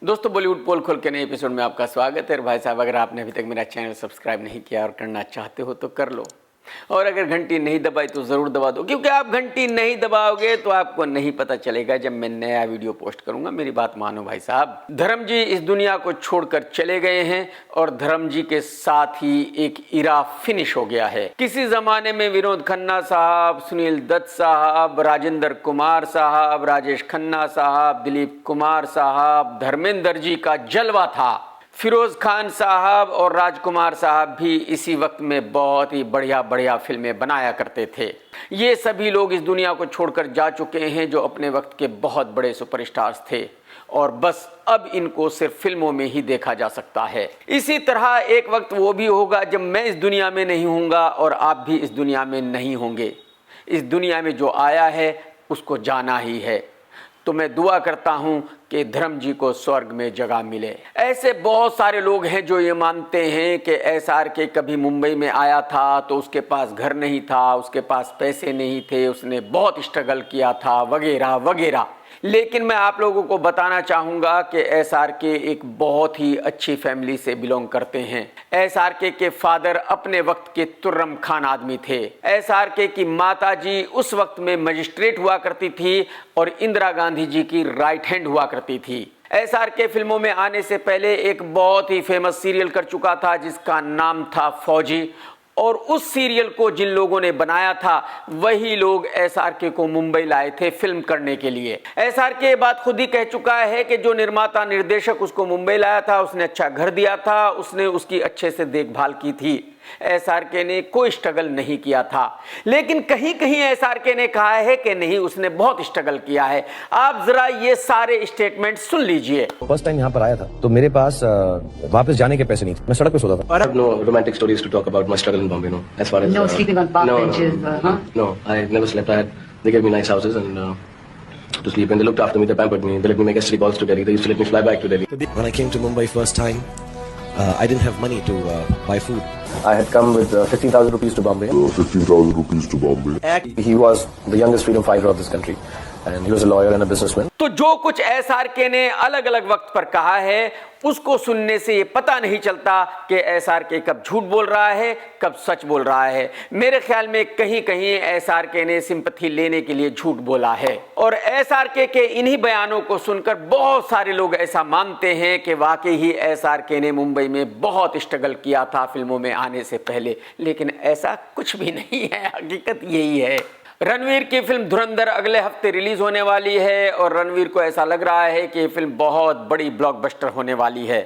दोस्तों बॉलीवुड पोल खोल के नए एपिसोड में आपका स्वागत है। भाई साहब, अगर आपने अभी तक मेरा चैनल सब्सक्राइब नहीं किया और करना चाहते हो तो कर लो, और अगर घंटी नहीं दबाई तो ज़रूर दबा दो, क्योंकि आप घंटी नहीं दबाओगे तो आपको नहीं पता चलेगा जब मैं नया वीडियो पोस्ट करूंगा। मेरी बात मानो भाई साहब, धर्म जी इस दुनिया को छोड़कर चले गए हैं और धर्म जी के साथ ही एक इरा फिनिश हो गया है। किसी जमाने में विनोद खन्ना साहब, सुनील दत्त साहब, राजेंद्र कुमार साहब, राजेश खन्ना साहब, दिलीप कुमार साहब, धर्मेंद्र जी का जलवा था। फिरोज खान साहब और राजकुमार साहब भी इसी वक्त में बहुत ही बढ़िया बढ़िया फिल्में बनाया करते थे। ये सभी लोग इस दुनिया को छोड़कर जा चुके हैं जो अपने वक्त के बहुत बड़े सुपरस्टार्स थे, और बस अब इनको सिर्फ फिल्मों में ही देखा जा सकता है। इसी तरह एक वक्त वो भी होगा जब मैं इस दुनिया में नहीं हूँगा और आप भी इस दुनिया में नहीं होंगे। इस दुनिया में जो आया है उसको जाना ही है। तो मैं दुआ करता हूं कि धर्म जी को स्वर्ग में जगह मिले। ऐसे बहुत सारे लोग हैं जो ये मानते हैं कि SRK कभी मुंबई में आया था तो उसके पास घर नहीं था, उसके पास पैसे नहीं थे, उसने बहुत स्ट्रगल किया था, वगैरह वगैरह। लेकिन मैं आप लोगों को बताना चाहूँगा कि SRK एक बहुत ही अच्छी फैमिली से बिलोंग करते हैं। SRK के फादर अपने वक्त के तुर्रम खान आदमी थे। SRK की माता जी उस वक्त में मजिस्ट्रेट हुआ करती थी और इंदिरा गांधी जी की राइट हैंड हुआ करती थी। SRK फिल्मों में आने से पहले एक बहुत ही फेमस सीरियल कर चुका था जिसका नाम था फौजी, और उस सीरियल को जिन लोगों ने बनाया था वही लोग SRK को मुंबई लाए थे फिल्म करने के लिए। SRK ये बात खुद ही कह चुका है कि जो निर्माता निर्देशक उसको मुंबई लाया था उसने अच्छा घर दिया था, उसने उसकी अच्छे से देखभाल की थी। SRK ने कोई स्ट्रगल नहीं किया था। लेकिन कहीं कहीं SRK ने कहा है कि नहीं, उसने बहुत स्ट्रगल किया है। आप जरा ये सारे स्टेटमेंट सुन लीजिए। फर्स्ट टाइम यहाँ पर आया था तो मेरे पास वापस जाने के पैसे नहीं थे, मैं सड़क पे सोता था। I have no romantic stories to talk about my struggle in Bombay, no. As far as No sleeping on park benches, huh? No, I never slept. They gave me nice houses and to sleep in. They looked after me. They pampered me. They let me make STD calls to Delhi. They used to let me fly back to Delhi. When I came to Mumbai first time, I didn't have money to buy food. I had come with 15,000 rupees to Bombay. 15,000 rupees to Bombay. He was the youngest freedom fighter of this country, and he was a lawyer and a businessman. तो जो कुछ SRK ने अलग अलग वक्त पर कहा है उसको सुनने से ये पता नहीं चलता कि SRK कब झूठ बोल रहा है, कब सच बोल रहा है। मेरे ख्याल में कहीं कहीं SRK ने सिंपैथी लेने के लिए झूठ बोला है, और SRK के इन्हीं बयानों को सुनकर बहुत सारे लोग ऐसा मानते हैं कि वाकई ही SRK ने मुंबई में बहुत स्ट्रगल किया था फिल्मों में आने से पहले। लेकिन ऐसा कुछ भी नहीं है, हकीकत यही है। रणवीर की फिल्म धुरंधर अगले हफ्ते रिलीज होने वाली है और रणवीर को ऐसा लग रहा है कि ये फिल्म बहुत बड़ी ब्लॉकबस्टर होने वाली है।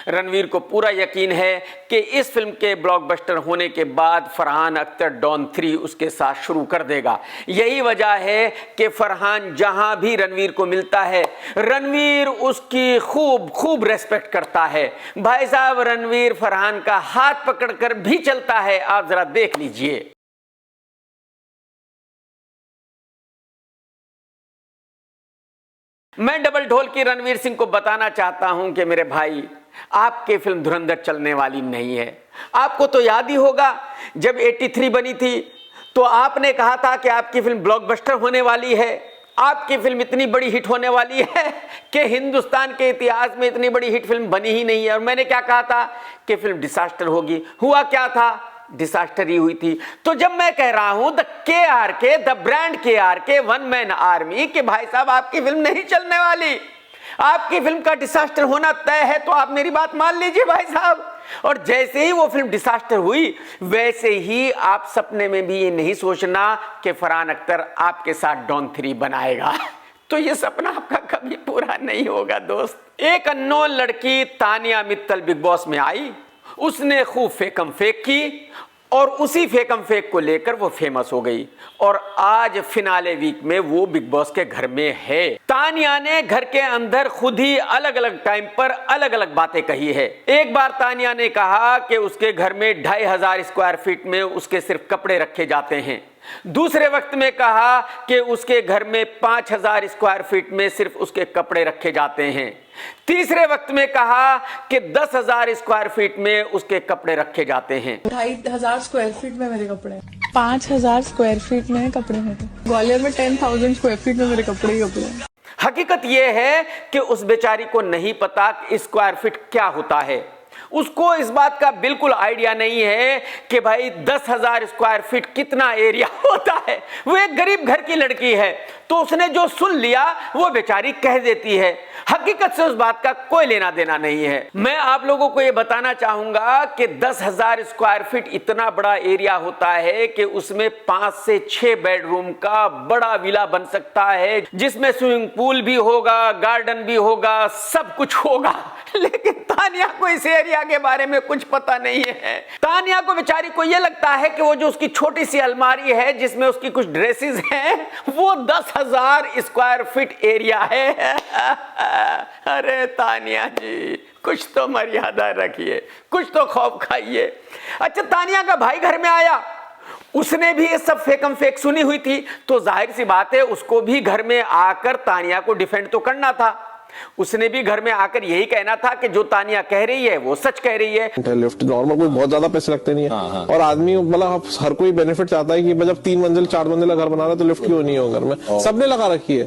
रणवीर को पूरा यकीन है कि इस फिल्म के ब्लॉकबस्टर होने के बाद फरहान अख्तर डॉन 3 उसके साथ शुरू कर देगा। यही वजह है कि फरहान जहां भी रणवीर को मिलता है रणवीर उसकी खूब खूब रेस्पेक्ट करता है। भाई साहब, रणवीर फरहान का हाथ पकड़कर भी चलता है, आप जरा देख लीजिए। मैं डबल ढोल की रणवीर सिंह को बताना चाहता हूं कि मेरे भाई, आपकी फिल्म धुरंधर चलने वाली नहीं है। आपको तो याद ही होगा जब 83 बनी थी तो आपने कहा था कि आपकी फिल्म ब्लॉकबस्टर होने वाली है, आपकी फिल्म इतनी बड़ी हिट होने वाली है कि हिंदुस्तान के इतिहास में इतनी बड़ी हिट फिल्म बनी ही नहीं है। और मैंने क्या कहा था कि फिल्म डिजास्टर होगी। हुआ क्या था? डिजास्टर ही हुई थी। तो जब मैं कह रहा हूं the KRK, the brand KRK, one man army, कि भाई साहब आपकी फिल्म नहीं चलने वाली, आपकी फिल्म का डिजास्टर होना तय है, तो आप मेरी बात मान लीजिए भाई साहब। और जैसे ही वो फिल्म डिजास्टर हुई वैसे ही आप सपने में भी ये नहीं सोचना कि फरहान अख्तर आपके साथ डॉन 3 बनाएगा। तो ये सपना आपका कभी पूरा नहीं होगा दोस्त। एक अननोन लड़की तानिया मित्तल बिग बॉस में आई, उसने खूब फेकम फेक की और उसी फेकम फेक को लेकर वो फेमस हो गई, और आज फिनाले वीक में वो बिग बॉस के घर में है। तानिया ने घर के अंदर खुद ही अलग अलग टाइम पर अलग अलग बातें कही है। एक बार तानिया ने कहा कि उसके घर में 2500 स्क्वायर फीट में उसके सिर्फ कपड़े रखे जाते हैं। दूसरे वक्त में कहा कि उसके घर में 5000 स्क्वायर फीट में सिर्फ उसके कपड़े रखे जाते हैं। तीसरे वक्त में कहा कि 10,000 स्क्वायर फीट में उसके कपड़े रखे जाते हैं। 2500 स्क्वायर फीट में मेरे कपड़े, 5000 स्क्वायर फीट में कपड़े मेरे। ग्वालियर में 10,000 स्क्वायर फीट में मेरे कपड़े ही कपड़े। हकीकत यह है कि उस बेचारी को नहीं पता कि स्क्वायर फीट क्या होता है। उसको इस बात का बिल्कुल आइडिया नहीं है कि भाई 10,000 स्क्वायर फीट कितना एरिया होता है। वो एक गरीब घर की लड़की है, तो उसने जो सुन लिया वो बेचारी कह देती है। हकीकत से उस बात का कोई लेना देना नहीं है। मैं आप लोगों को ये बताना चाहूंगा कि 10,000 स्क्वायर फीट इतना बड़ा एरिया होता है कि उसमें 5 से 6 बेडरूम का बड़ा विला बन सकता है, जिसमें स्विमिंग पूल भी होगा, गार्डन भी होगा, सब कुछ होगा। लेकिन तानिया को इस एरिया के बारे में कुछ पता नहीं है। तानिया को बेचारी को यह लगता है कि वो जो उसकी छोटी सी अलमारी है जिसमें उसकी कुछ ड्रेसेस हैं, वो 10,000 स्क्वायर फीट एरिया है। अरे तानिया जी, कुछ तो मर्यादा रखिए, कुछ तो खौफ खाइए। अच्छा, तानिया का भाई घर में आया, उसने भी ये सब फेकम फेक सुनी हुई थी, तो जाहिर सी बात है उसको भी घर में आकर तानिया को डिफेंड तो करना था। उसने भी घर में आकर यही कहना था कि जो तानिया कह रही है वो सच कह रही है। लिफ्ट नॉर्मल कोई बहुत ज्यादा पैसे लगते नहीं है। और आदमी मतलब हर कोई बेनिफिट चाहता है कि जब 3 मंजिल 4 मंजिल का घर बना रहा है तो लिफ्ट क्यों नहीं हो घर में। सबने लगा रखी है,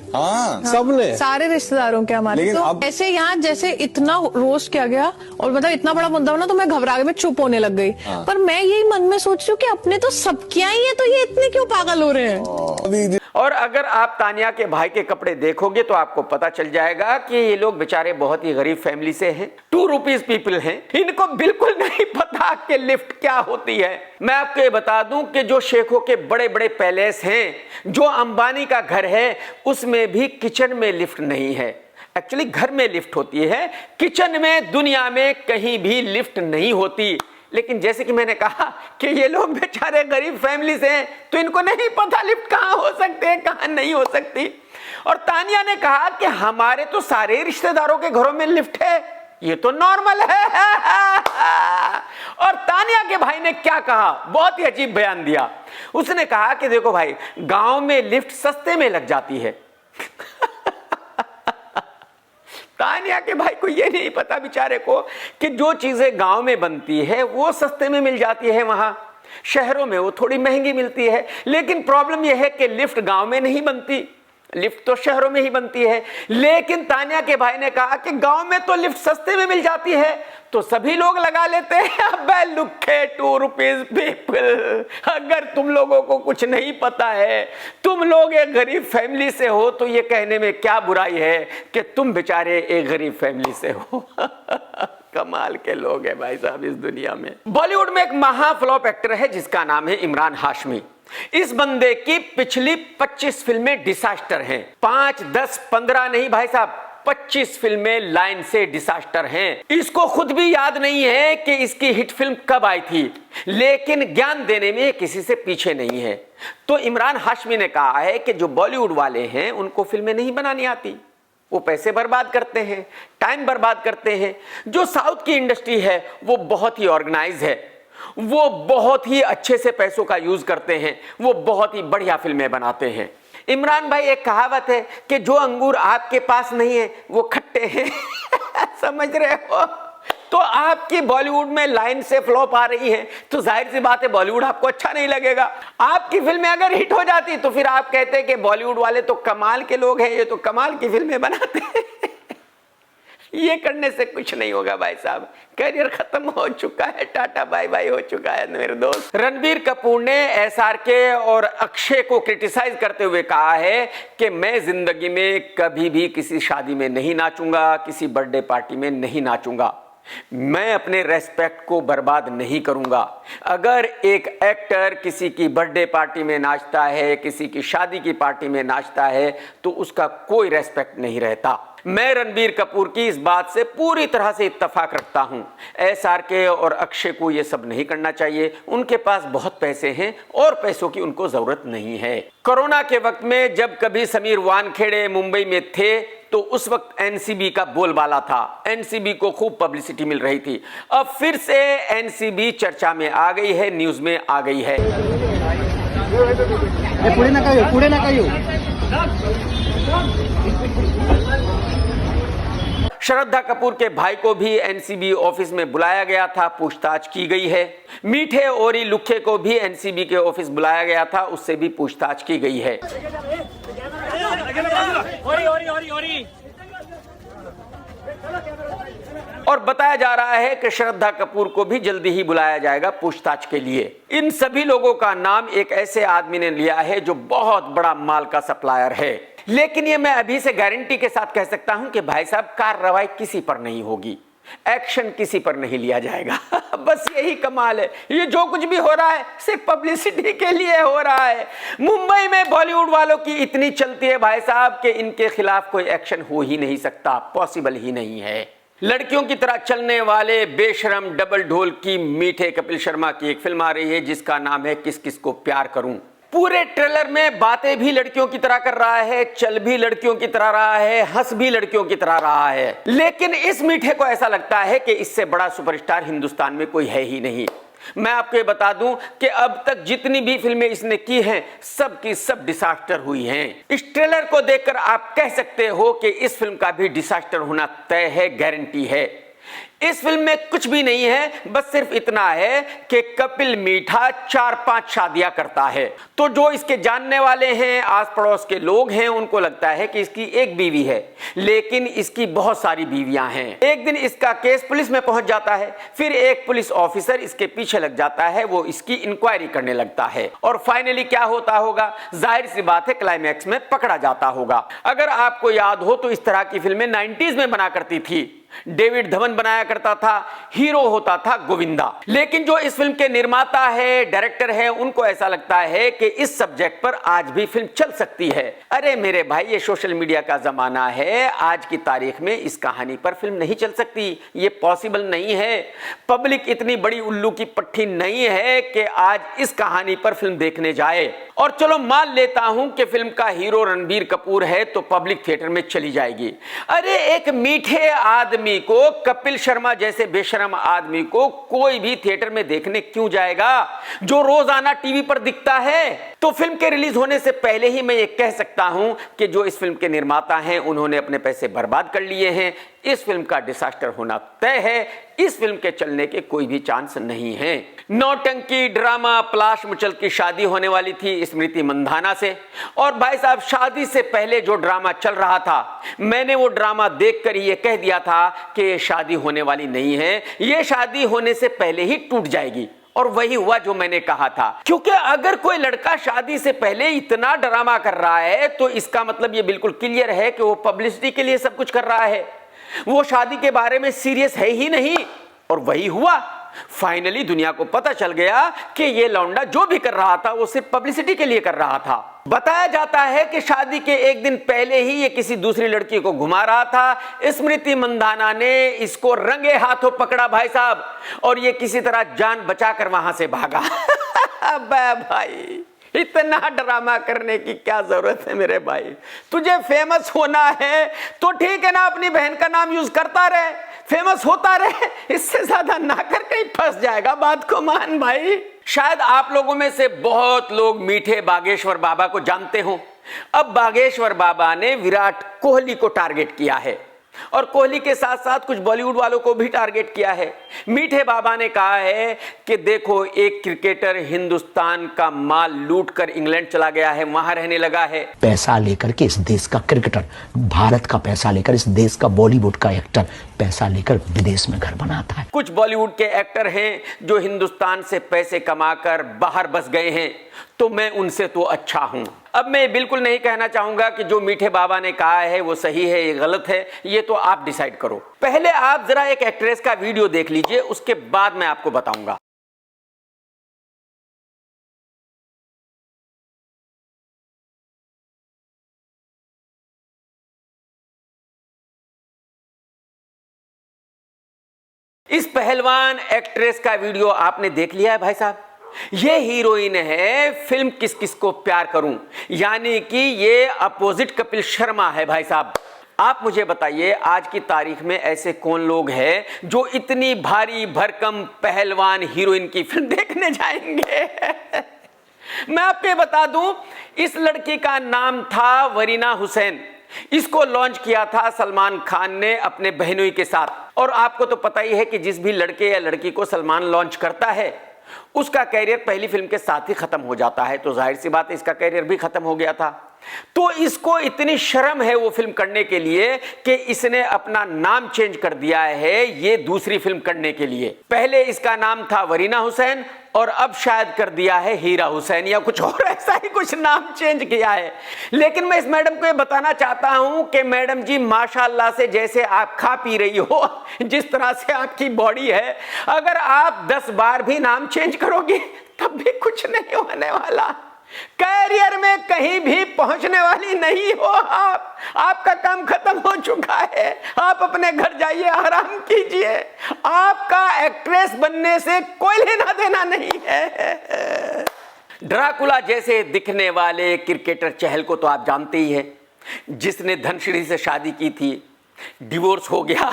सबने, सारे रिश्तेदारों के हमारे। तो ऐसे यहाँ जैसे इतना रोस्ट किया गया और मतलब इतना बड़ा मुद्दा बना, तो मैं घबरा गई, मैं चुप होने लग गई। पर मैं यही मन में सोच रही हूँ कि अपने तो सबकी ही है, तो ये इतने क्यों पागल हो रहे हैं। और अगर आप तानिया के भाई के कपड़े देखोगे तो आपको पता चल जाएगा कि ये लोग बेचारे बहुत ही गरीब फैमिली से हैं, 2 रुपीज पीपल हैं। इनको बिल्कुल नहीं पता कि लिफ्ट क्या होती है। मैं आपको ये बता दूं कि जो शेखों के बड़े बड़े पैलेस हैं, जो अंबानी का घर है, उसमें भी किचन में लिफ्ट नहीं है। एक्चुअली घर में लिफ्ट होती है, किचन में दुनिया में कहीं भी लिफ्ट नहीं होती। लेकिन जैसे कि मैंने कहा कि ये लोग बेचारे गरीब फैमिली से हैं, तो इनको नहीं पता लिफ्ट कहां हो सकते हैं, कहां नहीं हो सकती। और तानिया ने कहा कि हमारे तो सारे रिश्तेदारों के घरों में लिफ्ट है, ये तो नॉर्मल है। और तानिया के भाई ने क्या कहा, बहुत ही अजीब बयान दिया। उसने कहा कि देखो भाई, गांव में लिफ्ट सस्ते में लग जाती है। तानिया के भाई को ये नहीं पता बेचारे को कि जो चीजें गांव में बनती है वो सस्ते में मिल जाती है, वहां शहरों में वो थोड़ी महंगी मिलती है। लेकिन प्रॉब्लम यह है कि लिफ्ट गांव में नहीं बनती, लिफ्ट तो शहरों में ही बनती है। लेकिन तानिया के भाई ने कहा कि गांव में तो लिफ्ट सस्ते में मिल जाती है, तो सभी लोग लगा लेते हैं। अबे लुखे 2 रुपीज पीपल, अगर तुम लोगों को कुछ नहीं पता है, तुम लोग एक गरीब फैमिली से हो, तो ये कहने में क्या बुराई है कि तुम बेचारे एक गरीब फैमिली से हो। कमाल के लोग हैं भाई साहब इस दुनिया में। बॉलीवुड में एक महाफ्लॉप एक्टर है जिसका नाम है इमरान हाशमी। इस बंदे की पिछली 25 फिल्में डिसास्टर हैं। 5, 10, 15 नहीं भाई साहब, 25 फिल्में लाइन से डिसास्टर हैं। इसको खुद भी याद नहीं है कि इसकी हिट फिल्म कब आई थी, लेकिन ज्ञान देने में किसी से पीछे नहीं है। तो इमरान हाशमी ने कहा है कि जो बॉलीवुड वाले हैं उनको फिल्में नहीं बनानी आती, वो पैसे बर्बाद करते हैं, टाइम बर्बाद करते हैं। जो साउथ की इंडस्ट्री है वो बहुत ही ऑर्गेनाइज है, वो बहुत ही अच्छे से पैसों का यूज करते हैं, वो बहुत ही बढ़िया फिल्में बनाते हैं। इमरान भाई, एक कहावत है कि जो अंगूर आपके पास नहीं है वो खट्टे हैं। समझ रहे हो? तो आपकी बॉलीवुड में लाइन से फ्लॉप आ रही है, तो जाहिर सी बात है बॉलीवुड आपको अच्छा नहीं लगेगा। आपकी फिल्में अगर हिट हो जाती तो फिर आप कहते हैं कि बॉलीवुड वाले तो कमाल के लोग हैं, ये तो कमाल की फिल्में बनाते हैं। ये करने से कुछ नहीं होगा भाई साहब, करियर खत्म हो चुका है, टाटा बाय बाय हो चुका है मेरे दोस्त। रणबीर कपूर ने एसआरके और अक्षय को क्रिटिसाइज करते हुए कहा है कि मैं जिंदगी में कभी भी किसी शादी में नहीं नाचूंगा, किसी बर्थडे पार्टी में नहीं नाचूंगा, मैं अपने रेस्पेक्ट को बर्बाद नहीं करूंगा। अगर एक एक्टर किसी की बर्थडे पार्टी में नाचता है, किसी की शादी की पार्टी में नाचता है, तो उसका कोई रेस्पेक्ट नहीं रहता। मैं रणबीर कपूर की इस बात से पूरी तरह से इत्तेफाक रखता हूं। एसआरके और अक्षय को यह सब नहीं करना चाहिए, उनके पास बहुत पैसे हैं और पैसों की उनको जरूरत नहीं है। कोरोना के वक्त में जब कभी समीर वानखेड़े मुंबई में थे तो उस वक्त एनसीबी का बोलबाला था, एनसीबी को खूब पब्लिसिटी मिल रही थी। अब फिर से एनसीबी चर्चा में आ गई है, न्यूज में आ गई है। श्रद्धा कपूर के भाई को भी एनसीबी ऑफिस में बुलाया गया था, पूछताछ की गई है। मीठे ओरी लुखे को भी एनसीबी के ऑफिस बुलाया गया था, उससे भी पूछताछ की गई है। और बताया जा रहा है कि श्रद्धा कपूर को भी जल्दी ही बुलाया जाएगा पूछताछ के लिए। इन सभी लोगों का नाम एक ऐसे आदमी ने लिया है जो बहुत बड़ा माल का सप्लायर है। लेकिन ये मैं अभी से गारंटी के साथ कह सकता हूं कि भाई साहब कार्रवाई किसी पर नहीं होगी, एक्शन किसी पर नहीं लिया जाएगा। बस यही कमाल है। ये जो कुछ भी हो रहा है सिर्फ पब्लिसिटी के लिए हो रहा है। मुंबई में बॉलीवुड वालों की इतनी चलती है भाई साहब कि इनके खिलाफ कोई एक्शन हो ही नहीं सकता, पॉसिबल ही नहीं है। लड़कियों की तरह चलने वाले बेशरम डबल ढोल की मीठे कपिल शर्मा की एक फिल्म आ रही है जिसका नाम है किस किस को प्यार करूं। पूरे ट्रेलर में बातें भी लड़कियों की तरह कर रहा है, चल भी लड़कियों की तरह रहा है, हंस भी लड़कियों की तरह रहा है। लेकिन इस मीठे को ऐसा लगता है कि इससे बड़ा सुपरस्टार हिंदुस्तान में कोई है ही नहीं। मैं आपको ये बता दूं कि अब तक जितनी भी फिल्में इसने की हैं सब की सब डिसास्टर हुई हैं। इस ट्रेलर को देखकर आप कह सकते हो कि इस फिल्म का भी डिसास्टर होना तय है, गारंटी है। इस फिल्म में कुछ भी नहीं है, बस सिर्फ इतना है कि कपिल मीठा 4-5 शादियां करता है। तो जो इसके जानने वाले हैं, आस पड़ोस के लोग हैं, उनको लगता है कि इसकी एक बीवी है, लेकिन इसकी बहुत सारी बीवियां हैं। एक दिन इसका केस पुलिस में पहुंच जाता है, फिर एक पुलिस ऑफिसर इसके पीछे लग जाता है, वो इसकी इंक्वायरी करने लगता है और फाइनली क्या होता होगा, जाहिर सी बात है क्लाइमैक्स में पकड़ा जाता होगा। अगर आपको याद हो तो इस तरह की फिल्में 90s में बना करती थी। डेविड धवन बनाया करता था, हीरो होता था गोविंदा। लेकिन जो इस फिल्म के निर्माता है, डायरेक्टर है, उनको ऐसा लगता है कि इस सब्जेक्ट पर आज भी फिल्म चल सकती है। अरे मेरे भाई, ये सोशल मीडिया का जमाना है, आज की तारीख में इस कहानी पर फिल्म नहीं चल सकती, ये पॉसिबल नहीं है। पब्लिक इतनी बड़ी उल्लू की पट्टी नहीं है कि आज इस कहानी पर फिल्म देखने जाए। और चलो मान लेता हूं कि फिल्म का हीरो रणबीर कपूर है तो पब्लिक थिएटर में चली जाएगी। अरे एक मीठे आदमी को, कपिल शर्मा जैसे बेशरम आदमी को कोई भी थिएटर में देखने क्यों जाएगा, जो रोजाना टीवी पर दिखता है। तो फिल्म के रिलीज होने से पहले ही मैं ये कह सकता हूं कि जो इस फिल्म के निर्माता हैं उन्होंने अपने पैसे बर्बाद कर लिए हैं। इस फिल्म का डिसास्टर होना तय है, इस फिल्म के चलने के कोई भी चांस नहीं है। नौटंकी ड्रामा पलाश मुचल की शादी होने वाली थी स्मृति मंधाना से, और भाई साहब शादी से पहले जो ड्रामा चल रहा था, मैंने वो ड्रामा देखकर ये कह दिया था कि ये शादी होने वाली नहीं है, ये शादी होने से पहले ही टूट जाएगी। और वही हुआ जो मैंने कहा था, क्योंकि अगर कोई लड़का शादी से पहले इतना ड्रामा कर रहा है तो इसका मतलब ये बिल्कुल क्लियर है कि वो पब्लिसिटी के लिए सब कुछ कर रहा है, वो शादी के बारे में सीरियस है ही नहीं। और वही हुआ, फाइनली दुनिया को पता चल गया कि ये लौंडा जो भी कर रहा था वो सिर्फ पब्लिसिटी के लिए कर रहा था। बताया जाता है कि शादी के एक दिन पहले ही ये किसी दूसरी लड़की को घुमा रहा था। स्मृति मंधाना ने इसको रंगे हाथों पकड़ा भाई साहब, और ये किसी तरह जान बचाकर वहां से भागा। भाई इतना ड्रामा करने की क्या जरूरत है मेरे भाई? तुझे फेमस होना है तो ठीक है ना, अपनी बहन का नाम यूज करता रहे, फेमस होता रहे, इससे ज्यादा ना कर, कहीं फंस जाएगा। बात को मान भाई। शायद आप लोगों में से बहुत लोग मीठे बागेश्वर बाबा को जानते हो। अब बागेश्वर बाबा ने विराट कोहली को टारगेट किया है और कोहली के साथ साथ कुछ बॉलीवुड वालों को भी टारगेट किया है। मीठे बाबा ने कहा है कि देखो, एक क्रिकेटर हिंदुस्तान का माल लूटकर इंग्लैंड चला गया है, वहां रहने लगा है। पैसा लेकर के इस देश का क्रिकेटर, भारत का पैसा लेकर इस देश का बॉलीवुड का एक्टर पैसा लेकर विदेश में घर बनाता है। कुछ बॉलीवुड के एक्टर हैं जो हिंदुस्तान से पैसे कमाकर बाहर बस गए हैं, तो मैं उनसे तो अच्छा हूं। अब मैं बिल्कुल नहीं कहना चाहूंगा कि जो मीठे बाबा ने कहा है वो सही है, ये गलत है, ये तो आप डिसाइड करो। पहले आप जरा एक एक्ट्रेस का वीडियो देख लीजिए, उसके बाद मैं आपको बताऊंगा। इस पहलवान एक्ट्रेस का वीडियो आपने देख लिया है भाई साहब। ये हीरोइन है फिल्म किस किस को प्यार करूं, यानी कि ये अपोजिट कपिल शर्मा है भाई साहब। आप मुझे बताइए, आज की तारीख में ऐसे कौन लोग हैं जो इतनी भारी भरकम पहलवान हीरोइन की फिल्म देखने जाएंगे? मैं आपको बता दूं, इस लड़की का नाम था वरीना हुसैन। इसको लॉन्च किया था सलमान खान ने अपने बहनोई के साथ। और आपको तो पता ही है कि जिस भी लड़के या लड़की को सलमान लॉन्च करता है उसका कैरियर पहली फिल्म के साथ ही खत्म हो जाता है। तो जाहिर सी बात है, इसका कैरियर भी खत्म हो गया था। तो इसको इतनी शर्म है वो फिल्म करने के लिए कि इसने अपना नाम चेंज कर दिया है ये दूसरी फिल्म करने के लिए। पहले इसका नाम था वरीना हुसैन और अब शायद कर दिया है हीरा हुसैन या कुछ और ऐसा ही कुछ नाम चेंज किया है। लेकिन मैं इस मैडम को ये बताना चाहता हूं कि मैडम जी माशाल्लाह से जैसे आप खा पी रही हो, जिस तरह से आपकी बॉडी है, अगर आप 10 बार भी नाम चेंज करोगी तब भी कुछ नहीं होने वाला। कैरियर में कहीं भी पहुंचने वाली नहीं हो आप। आपका काम खत्म हो चुका है। आप अपने घर जाइए, आराम कीजिए। आपका एक्ट्रेस बनने से कोई लेना देना नहीं है। ड्राकुला जैसे दिखने वाले क्रिकेटर चहल को तो आप जानते ही हैं, जिसने धनश्री से शादी की थी, डिवोर्स हो गया।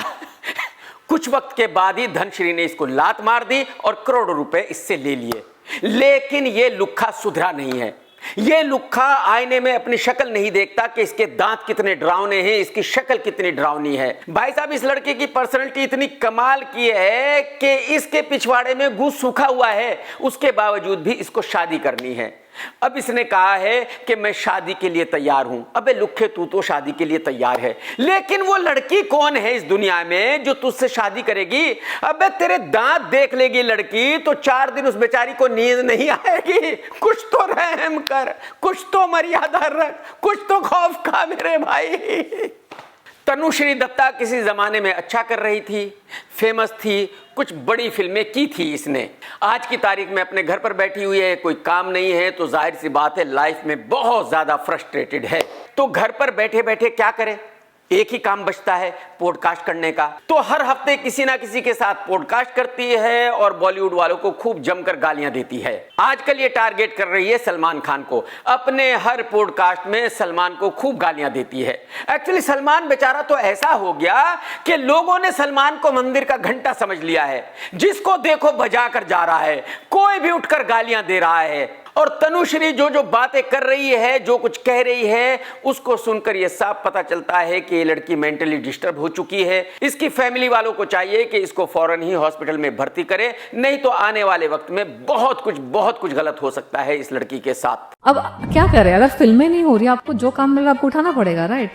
कुछ वक्त के बाद ही धनश्री ने इसको लात मार दी और करोड़ों रुपए इससे ले लिए। लेकिन ये लुक्खा सुधरा नहीं है। ये लुक्खा आईने में अपनी शक्ल नहीं देखता कि इसके दांत कितने डरावने हैं, इसकी शक्ल कितनी डरावनी है। भाई साहब, इस लड़के की पर्सनैलिटी इतनी कमाल की है कि इसके पिछवाड़े में घूस सूखा हुआ है, उसके बावजूद भी इसको शादी करनी है। अब इसने कहा है कि मैं शादी के लिए तैयार हूं। अबे लुक्खे, तू तो शादी के लिए तैयार है, लेकिन वो लड़की कौन है इस दुनिया में जो तुझसे शादी करेगी? अबे तेरे दांत देख लेगी लड़की तो 4 दिन उस बेचारी को नींद नहीं आएगी। कुछ तो रहम कर, कुछ तो मर्यादा रख, कुछ तो खौफ खा मेरे भाई। तनुश्री दत्ता किसी जमाने में अच्छा कर रही थी, फेमस थी, कुछ बड़ी फिल्में की थी इसने। आज की तारीख में अपने घर पर बैठी हुई है, कोई काम नहीं है, तो जाहिर सी बात है लाइफ में बहुत ज्यादा फ्रस्ट्रेटेड है। तो घर पर बैठे बैठे क्या करे? एक ही काम बचता है, पॉडकास्ट करने का। तो हर हफ्ते किसी ना किसी के साथ पॉडकास्ट करती है और बॉलीवुड वालों को खूब जमकर गालियां देती है। आजकल ये टारगेट कर रही है सलमान खान को। अपने हर पॉडकास्ट में सलमान को खूब गालियां देती है। एक्चुअली सलमान बेचारा तो ऐसा हो गया कि लोगों ने सलमान को मंदिर का घंटा समझ लिया है। जिसको देखो बजा कर जा रहा है, कोई भी उठकर गालियां दे रहा है। और तनुश्री जो बातें कर रही है, जो कुछ कह रही है, उसको सुनकर यह साफ पता चलता है कि ये लड़की मेंटली डिस्टर्ब हो चुकी है। इसकी फैमिली वालों को चाहिए कि इसको फौरन ही हॉस्पिटल में भर्ती करे, नहीं तो आने वाले वक्त में बहुत कुछ गलत हो सकता है इस लड़की के साथ। अब क्या करें, अगर फिल्में नहीं हो रही, आपको जो काम मिल रहा है आपको उठाना पड़ेगा, राइट?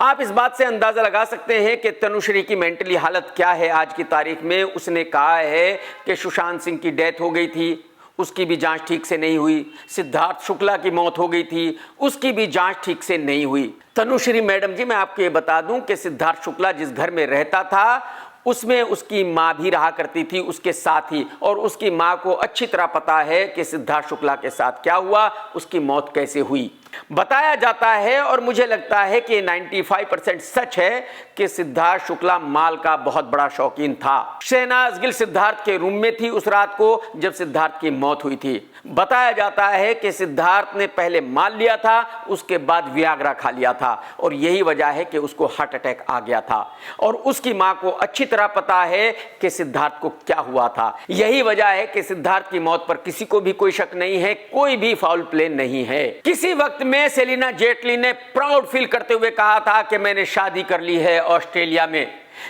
आप इस बात से अंदाजा लगा सकते हैं कि तनुश्री की मेंटली हालत क्या है आज की तारीख में। उसने कहा है कि सुशांत सिंह की डेथ हो गई थी, उसकी भी जांच ठीक से नहीं हुई। सिद्धार्थ शुक्ला की मौत हो गई थी, उसकी भी जांच ठीक से नहीं हुई। तनुश्री मैडम जी, मैं आपको ये बता दूं कि सिद्धार्थ शुक्ला जिस घर में रहता था उसमें उसकी माँ भी रहा करती थी उसके साथ ही, और उसकी माँ को अच्छी तरह पता है कि सिद्धार्थ शुक्ला के साथ क्या हुआ, उसकी मौत कैसे हुई। बताया जाता है और मुझे लगता है कि 95% सच है कि सिद्धार्थ शुक्ला माल का बहुत बड़ा शौकीन था। शहनाज गिल सिद्धार्थ के रूम में थी उस रात को जब सिद्धार्थ की मौत हुई थी। बताया जाता है कि सिद्धार्थ ने पहले माल लिया था, उसके बाद वियाग्रा खा लिया था, और यही वजह है कि उसको हार्ट अटैक आ गया था। और उसकी मां को अच्छी तरह पता है कि सिद्धार्थ को क्या हुआ था। यही वजह है कि सिद्धार्थ की मौत पर किसी को भी कोई शक नहीं है, कोई भी फाउल प्ले नहीं है। किसी वक्त में सेलिना जेटली ने प्राउड फील करते हुए कहा था कि मैंने शादी कर ली है ऑस्ट्रेलिया में,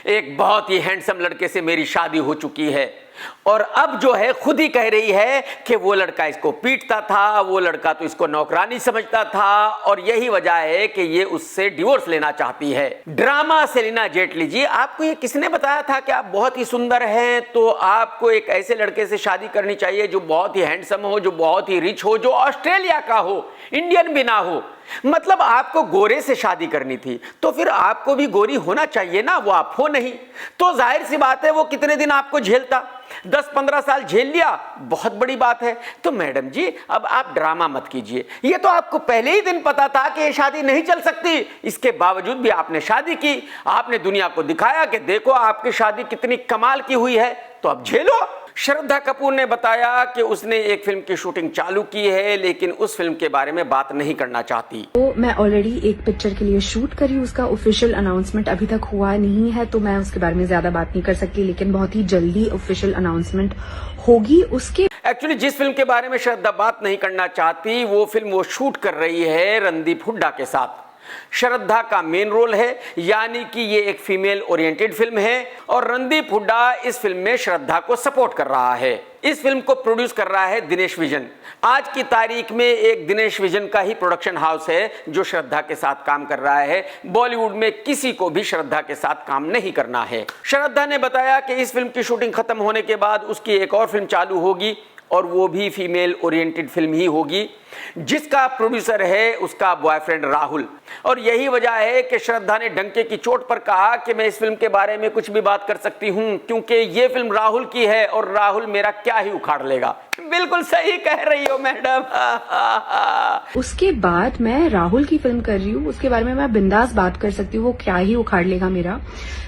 एक बहुत ही हैंडसम लड़के से मेरी शादी हो चुकी है। और अब जो है खुद ही कह रही है कि वो लड़का इसको पीटता था, वो लड़का तो इसको नौकरानी समझता था, और यही वजह है कि ये उससे डिवोर्स लेना चाहती है। ड्रामा सेलिना जेटली जी, आपको ये किसने बताया था कि आप बहुत ही सुंदर हैं तो आपको एक ऐसे लड़के से शादी करनी चाहिए जो बहुत ही हैंडसम हो, जो बहुत ही रिच हो, जो ऑस्ट्रेलिया का हो, इंडियन भी ना हो। मतलब आपको गोरे से शादी करनी थी तो फिर आपको भी गोरी होना चाहिए ना, वो आप हो नहीं, तो जाहिर सी बात है वो कितने दिन आपको झेलता। 10-15 साल झेल लिया, बहुत बड़ी बात है। तो मैडम जी अब आप ड्रामा मत कीजिए, ये तो आपको पहले ही दिन पता था कि ये शादी नहीं चल सकती, इसके बावजूद भी आपने शादी की। आपने दुनिया को दिखाया कि देखो आपकी शादी कितनी कमाल की हुई है, तो अब झेलो। श्रद्धा कपूर ने बताया कि उसने एक फिल्म की शूटिंग चालू की है, लेकिन उस फिल्म के बारे में बात नहीं करना चाहती। तो मैं ऑलरेडी एक पिक्चर के लिए शूट करी, उसका ऑफिशियल अनाउंसमेंट अभी तक हुआ नहीं है, तो मैं उसके बारे में ज्यादा बात नहीं कर सकती, लेकिन बहुत ही जल्दी ऑफिशियल अनाउंसमेंट होगी उसके। एक्चुअली जिस फिल्म के बारे में श्रद्धा बात नहीं करना चाहती, वो फिल्म वो शूट कर रही है रणदीप हुड्डा के साथ। श्रद्धा का मेन रोल है, यानी कि ये एक फीमेल ओरिएंटेड फिल्म है और रणदीप हुड्डा इस फिल्म में श्रद्धा को सपोर्ट कर रहा है। इस फिल्म को प्रोड्यूस कर रहा है दिनेश विजन। आज की तारीख में एक दिनेश विजन का ही प्रोडक्शन हाउस है जो श्रद्धा के साथ काम कर रहा है। बॉलीवुड में किसी को भी श्रद्धा के साथ काम नहीं करना है। श्रद्धा ने बताया कि इस फिल्म की शूटिंग खत्म होने के बाद उसकी एक और फिल्म चालू होगी और वो भी फीमेल ओरिएंटेड फिल्म ही होगी, जिसका प्रोड्यूसर है उसका बॉयफ्रेंड राहुल। और यही वजह है कि श्रद्धा ने डंके की चोट पर कहा कि मैं इस फिल्म के बारे में कुछ भी बात कर सकती हूं क्योंकि ये फिल्म राहुल की है और राहुल मेरा क्या ही उखाड़ लेगा। बिल्कुल सही कह रही हो मैडम। उसके बाद मैं राहुल की फिल्म कर रही हूँ, उसके बारे में मैं बिंदास बात कर सकती हूँ, वो क्या ही उखाड़ लेगा मेरा।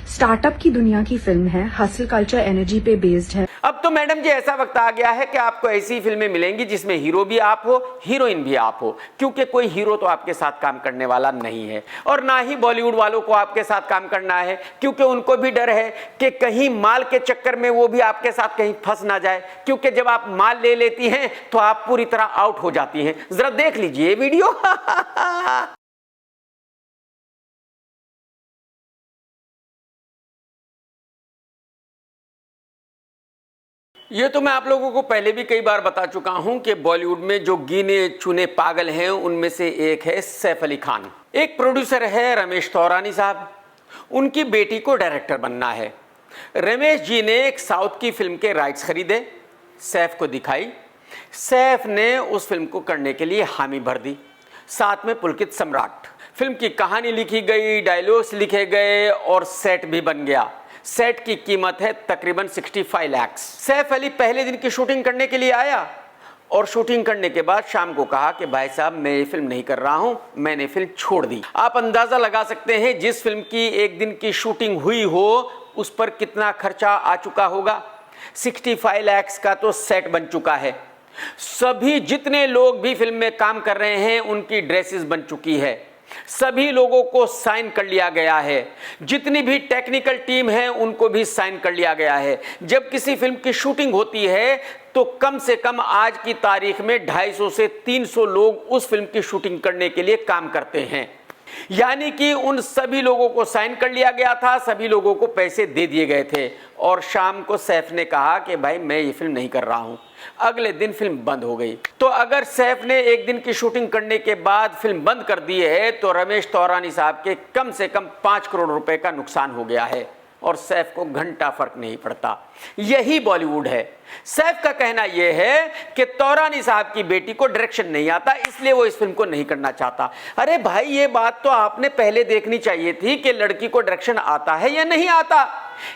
स्टार्टअप की दुनिया की फिल्म है, हसल कल्चर एनर्जी पे बेस्ड है। अब तो मैडम जी ऐसा वक्त आ गया है कि आपको ऐसी फिल्में मिलेंगी जिसमें हीरो भी आप हो, हीरोइन भी आप हो, क्योंकि कोई हीरो तो आपके साथ काम करने वाला नहीं है और ना ही बॉलीवुड वालों को आपके साथ काम करना है, क्योंकि उनको भी डर है कि कहीं माल के चक्कर में वो भी आपके साथ कहीं फंस ना जाए, क्योंकि जब आप माल ले लेती हैं तो आप पूरी तरह आउट हो जाती हैं। जरा देख लीजिए ये वीडियो। ये तो मैं आप लोगों को पहले भी कई बार बता चुका हूं कि बॉलीवुड में जो गिने चुने पागल हैं उनमें से एक है सैफ अली खान। एक प्रोड्यूसर है रमेश तौरानी साहब, उनकी बेटी को डायरेक्टर बनना है। रमेश जी ने एक साउथ की फिल्म के राइट्स खरीदे, सैफ को दिखाई, सैफ ने उस फिल्म को करने के लिए हामी भर दी, साथ में पुलकित सम्राट। फिल्म की कहानी लिखी गई, डायलॉग्स लिखे गए और सेट भी बन गया। सेट की कीमत है तकरीबन 65 लाख। सैफ अली पहले दिन की शूटिंग करने के लिए आया और शूटिंग करने के बाद शाम को कहा कि भाई साहब मैं ये फिल्म नहीं कर रहा हूं, मैंने फिल्म छोड़ दी। आप अंदाजा लगा सकते हैं जिस फिल्म की एक दिन की शूटिंग हुई हो उस पर कितना खर्चा आ चुका होगा। 65 लाख का तो सेट बन चुका है। सभी जितने लोग भी फिल्म में काम कर रहे हैं उनकी ड्रेसेस बन चुकी है, सभी लोगों को साइन कर लिया गया है, जितनी भी टेक्निकल टीम है उनको भी साइन कर लिया गया है। जब किसी फिल्म की शूटिंग होती है तो कम से कम आज की तारीख में 250 से 300 लोग उस फिल्म की शूटिंग करने के लिए काम करते हैं, यानी कि उन सभी लोगों को साइन कर लिया गया था, सभी लोगों को पैसे दे दिए गए थे। और शाम को सैफ ने कहा कि भाई मैं ये फिल्म नहीं कर रहा हूं। अगले दिन फिल्म बंद हो गई। तो अगर सैफ ने एक दिन की शूटिंग करने के बाद फिल्म बंद कर दी है तो रमेश तौरानी साहब के कम से कम 5 करोड़ रुपए का नुकसान हो गया है और सैफ को घंटा फर्क नहीं पड़ता। यही बॉलीवुड है। सैफ का कहना यह है कि तौरानी साहब की बेटी को डायरेक्शन नहीं आता इसलिए वो इस फिल्म को नहीं करना चाहता। अरे भाई ये बात तो आपने पहले देखनी चाहिए थी कि लड़की को डायरेक्शन आता है या नहीं आता।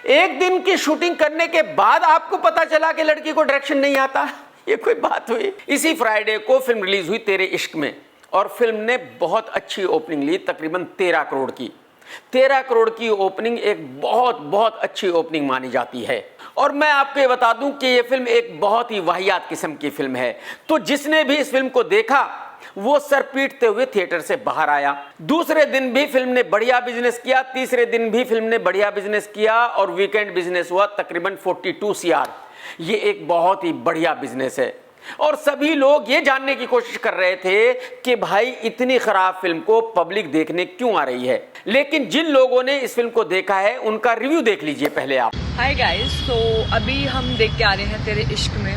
एक दिन की शूटिंग करने के बाद आपको पता चला कि लड़की को डायरेक्शन नहीं आता, ये कोई बात हुई। इसी फ्राइडे को फिल्म रिलीज हुई तेरे इश्क में और फिल्म ने बहुत अच्छी ओपनिंग ली, तकरीबन 13 करोड़ की। 13 करोड़ की ओपनिंग एक बहुत अच्छी ओपनिंग मानी जाती है। और मैं आपको ये बता दूं कि ये फिल्म एक बहुत ही वाहियात किस्म की फिल्म है। तो जिसने भी इस फिल्म को देखा वो सर पीटते हुए थिएटर से बाहर आया। दूसरे दिन भी फिल्म ने बढ़िया बिजनेस किया, तीसरे दिन भी फिल्म ने बढ़िया बिजनेस किया और वीकेंड बिजनेस हुआ तकरीबन 42 CR। ये एक बहुत ही बढ़िया बिजनेस है और सभी लोग ये जानने की कोशिश कर रहे थे कि भाई इतनी खराब फिल्म को पब्लिक देखने क्यों आ रही है। लेकिन जिन लोगों ने इस फिल्म को देखा है उनका रिव्यू देख लीजिए पहले आप। हाय गाइस, तो अभी हम देख के आ रहे हैं तेरे इश्क में।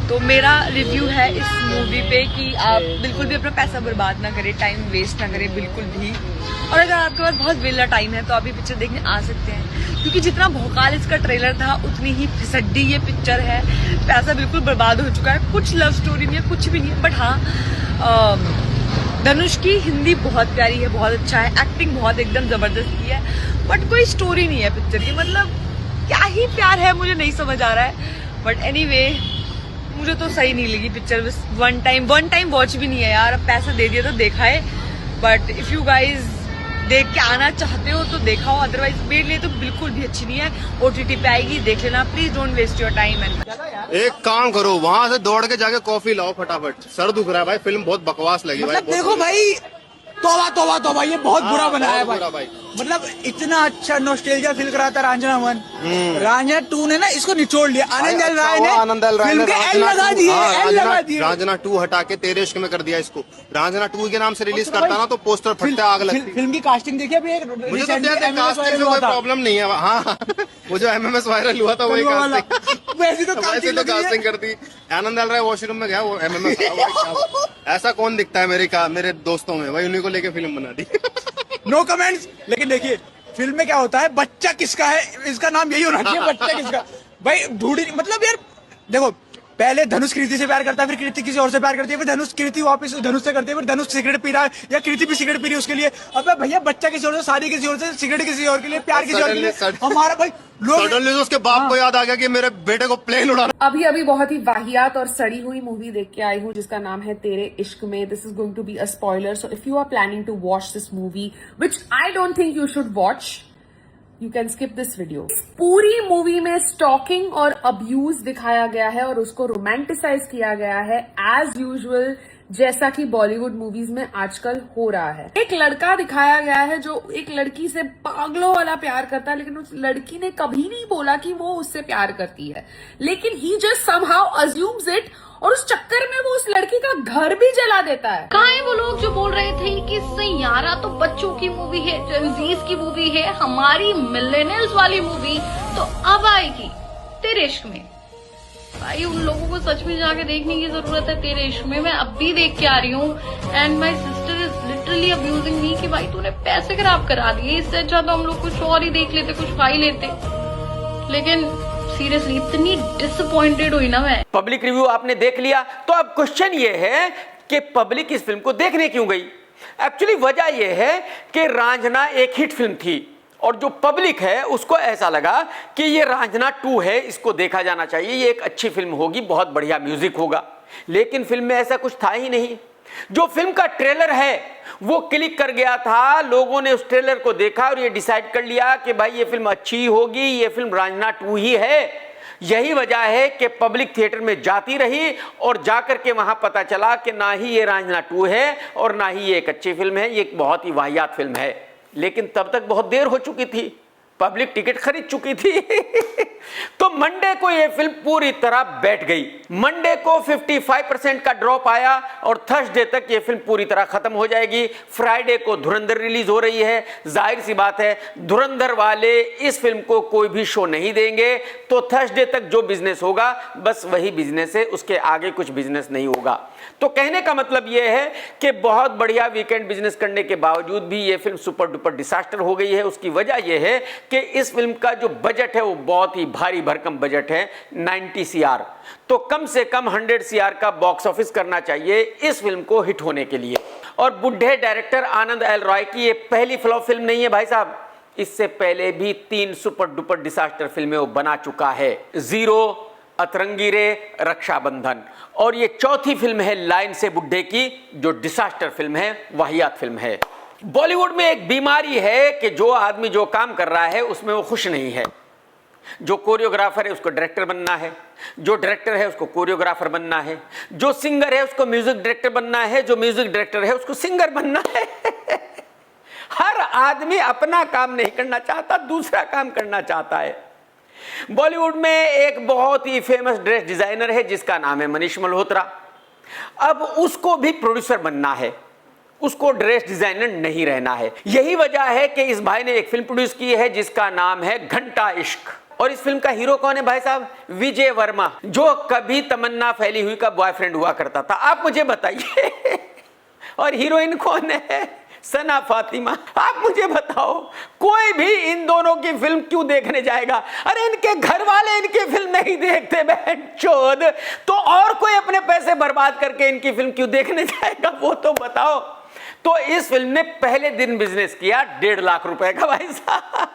तो मेरा रिव्यू है इस मूवी पे कि आप बिल्कुल भी अपना पैसा बर्बाद ना करें, टाइम वेस्ट ना करें बिल्कुल भी। और अगर आपके पास बहुत वेला टाइम है तो आप ये पिक्चर देखने आ सकते हैं, क्योंकि जितना भौकाल इसका ट्रेलर था उतनी ही फिसड्डी ये पिक्चर है। पैसा बिल्कुल बर्बाद हो चुका है, कुछ लव स्टोरी नहीं है, कुछ भी नहीं है। बट हाँ, धनुष की हिंदी बहुत प्यारी है, बहुत अच्छा है, एक्टिंग बहुत एकदम जबरदस्त की है, बट कोई स्टोरी नहीं है पिक्चर की। मतलब क्या ही प्यार है मुझे नहीं समझ आ रहा है। बट एनीवे मुझे तो सही नहीं लगी पिक्चर। बस वन टाइम वॉच भी नहीं है यार, अब पैसा दे दिया तो देखा है। बट इफ यू गाइज देख के आना चाहते हो तो देखा हो, अदरवाइज मेरे लिए तो बिल्कुल भी अच्छी नहीं है। OTT पे आएगी, देख लेना, please don't waste your time. एक काम करो, वहाँ से दौड़ के जाके कॉफी लाओ फटाफट, सर दुख रहा है भाई, फिल्म बहुत बकवास लगी। मतलब देखो भाई तौबा तौबा तौबा, ये बहुत बुरा बनाया है भाई। मतलब इतना अच्छा नॉस्टैल्जिया फील कराता रंजना 1, रंजना 2 ने ना इसको निचोड़ लिया। आनंद एल राय ने फिल्म के एल लगा दिए, रंजना 2 हटा के तेरे इश्क में कर दिया इसको। रंजना 2 के नाम से रिलीज करता ना तो पोस्टर फटते आग लगती। फिल्म की कास्टिंग देखिए अभी, मुझे तो कास्टिंग से कोई प्रॉब्लम नहीं है। हाँ वो जो MMS वायरल हुआ था वही कास्टिंग, वैसे तो कास्टिंग कर दी। आनंद एल राय वॉशरूम में गया, वो MMS ऐसा कौन दिखता है मेरे दोस्तों में, वही उन्हीं को लेके फिल्म बना दी। No comments. लेकिन देखिए फिल्म में क्या होता है, बच्चा किसका है इसका नाम यही होना चाहिए, बच्चा किसका भाई ढूंढी। मतलब यार देखो, पहले धनुष कृति से प्यार करता है, फिर कृति किसी और से प्यार करती है, फिर धनुष कृति वापस धनुष से करती है, फिर धनुष सिगरेट पी रहा है या कृति भी सिगरेट पी रही है उसके लिए। अब भैया बच्चा किसी और से, शादी किसी और से, सिगरेट किसी और के लिए, प्यार किसी और के लिए। हमारा भाई सडनली उसके बाप को याद आ गया कि मेरे बेटे को प्लेन उड़ाना। अभी बहुत ही वाहियात और सड़ी हुई मूवी देख के आई हूँ जिसका नाम है Tere Ishk Mein. This is going to be a spoiler, so if you are planning to watch this movie, which I don't think you should watch, you can skip this video. पूरी मूवी में स्टॉकिंग और abuse दिखाया गया है और उसको romanticise किया गया है एज यूजुअल, जैसा कि बॉलीवुड मूवीज में आजकल हो रहा है। एक लड़का दिखाया गया है जो एक लड़की से पागलों वाला प्यार करता है, लेकिन उस लड़की ने कभी नहीं बोला कि वो उससे प्यार करती है, लेकिन ही जस्ट समहाउ अज्यूम्स इट, और उस चक्कर में वो उस लड़की का घर भी जला देता है। कहाँ है वो लोग जो बोल रहे थे कि सैयारा तो बच्चों की मूवी है, जेनज़ीज की मूवी है, हमारी मिलेनियल्स वाली मूवी तो अब आएगी तेरे इश्क में। भाई उन लोगों को सच में जाके देखने की जरूरत है तेरे इश्क में। मैं अब भी देख के आ रही हूँ and my sister is literally abusing me कि भाई तूने पैसे खराब करा दिए, इससे अच्छा तो हम लोग कुछ और ही देख लेते, कुछ खा ही लेते। लेकिन सीरियसली इतनी डिसअपॉइंटेड हुई ना मैं। पब्लिक रिव्यू आपने देख लिया, तो अब क्वेश्चन ये है कि पब्लिक इस फिल्म को देखने क्यों गई। एक्चुअली वजह यह है कि रांझना एक हिट फिल्म थी और जो पब्लिक है उसको ऐसा लगा कि ये रांझना 2 है, इसको देखा जाना चाहिए, ये एक अच्छी फिल्म होगी, बहुत बढ़िया म्यूजिक होगा। लेकिन फिल्म में ऐसा कुछ था ही नहीं। जो फिल्म का ट्रेलर है वो क्लिक कर गया था, लोगों ने उस ट्रेलर को देखा और ये डिसाइड कर लिया कि भाई ये फिल्म अच्छी होगी, ये फिल्म रांझना 2 ही है। यही वजह है कि पब्लिक थिएटर में जाती रही और जाकर के वहां पता चला कि ना ही ये रांझना 2 है और ना ही ये एक अच्छी फिल्म है, ये एक बहुत ही वाहियात फिल्म है। लेकिन तब तक बहुत देर हो चुकी थी, पब्लिक टिकट खरीद चुकी थी। तो मंडे को यह फिल्म पूरी तरह बैठ गई। मंडे को 55% का ड्रॉप आया और थर्सडे तक यह फिल्म पूरी तरह खत्म हो जाएगी। फ्राइडे को धुरंधर रिलीज हो रही है। जाहिर सी बात है धुरंधर वाले इस फिल्म को कोई भी शो नहीं देंगे, तो थर्सडे तक जो बिजनेस होगा बस वही बिजनेस है, उसके आगे कुछ बिजनेस नहीं होगा। तो कहने का मतलब यह है कि बहुत बढ़िया वीकेंड बिजनेस करने के बावजूद भी यह फिल्म सुपर डुपर डिसास्टर हो गई है। उसकी वजह यह है कि इस फिल्म का जो बजट है वो बहुत ही भारी भरकम बजट है, 90 CR। तो कम से कम 100 CR का बॉक्स ऑफिस करना चाहिए इस फिल्म को हिट होने के लिए। और बुढ़े डायरेक्टर आनंद एल रॉय की ये पहली फ्लॉप फिल्म नहीं है भाई साहब, इससे पहले भी 3 सुपर डुपर डिसास्टर फिल्में वो बना चुका है, जीरो, अतरंगी रे, रक्षाबंधन, और ये चौथी फिल्म है लाइन से बुढ़े की जो डिसास्टर फिल्म है, वाहियात फिल्म है। बॉलीवुड में एक बीमारी है कि जो आदमी जो काम कर रहा है उसमें वो खुश नहीं है। जो कोरियोग्राफर है उसको डायरेक्टर बनना है, जो डायरेक्टर है उसको कोरियोग्राफर बनना है, जो सिंगर है उसको म्यूजिक डायरेक्टर बनना है, जो म्यूजिक डायरेक्टर है उसको सिंगर बनना है। हर आदमी अपना काम नहीं करना चाहता, दूसरा काम करना चाहता है। बॉलीवुड में एक बहुत ही फेमस ड्रेस डिजाइनर है जिसका नाम है मनीष मल्होत्रा। अब उसको भी प्रोड्यूसर बनना है, उसको ड्रेस डिजाइनर नहीं रहना है। यही वजह है कि इस भाई ने एक फिल्म प्रोड्यूस की है जिसका नाम है घंटा इश्क। और इस फिल्म का हीरो कौन है भाई साहब? विजय वर्मा, जो कभी तमन्ना फैली हुई का बॉयफ्रेंड हुआ करता था। आप मुझे बताइए। और हीरोइन कौन है? सना फातिमा। आप मुझे बताओ, कोई भी इन दोनों की फिल्म क्यों देखने जाएगा? अरे इनके घर वाले इनकी फिल्म नहीं देखते बहन चोद, तो और कोई अपने पैसे बर्बाद करके इनकी फिल्म क्यों देखने जाएगा, वो तो बताओ। तो इस फिल्म ने पहले दिन बिजनेस किया 1.5 लाख रुपए का भाई साहब,